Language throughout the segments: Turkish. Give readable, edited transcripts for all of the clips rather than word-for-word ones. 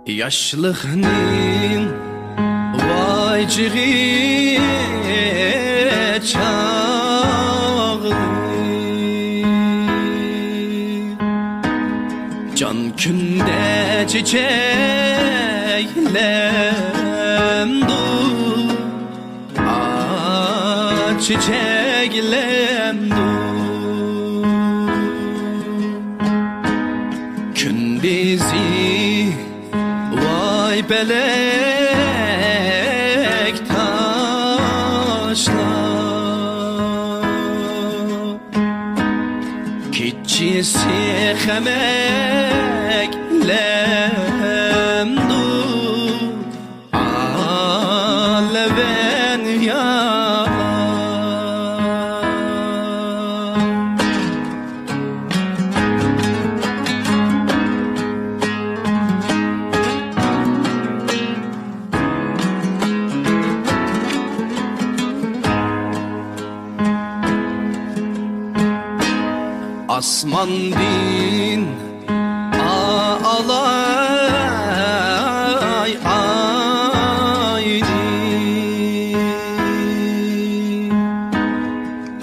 Yaşlıqnin vacığı çağlı, can künde çiçeklemdu, çiçeklemdu. Kün bizi vay belek taşlar, kitçisi xemeklemdu, aleven yalar. Asman din ağlay aydi,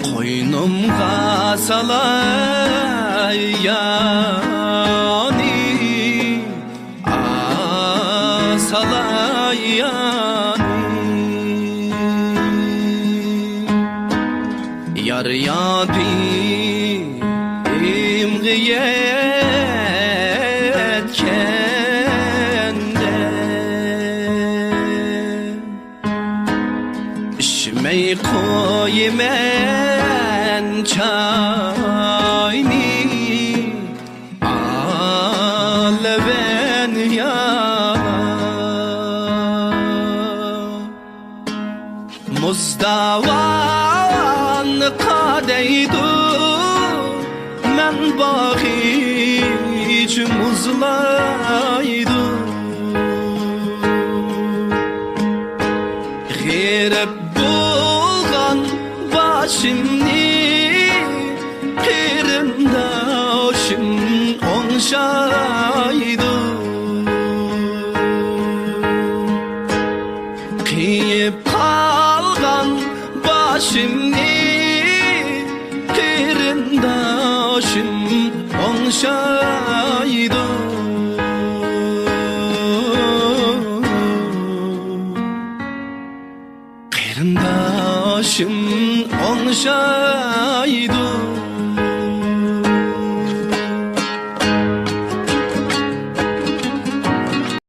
koynumga salay yani, salay yani. Yar yadi yetkende, içmey koymen çayni, aleven yalar. Muzdavan kadeydu men bağış muzlaydı, girip bulgan başımni, kırındaşım onşaydı. Kıyıp kalgan başımni, kırındaşım onşaydı.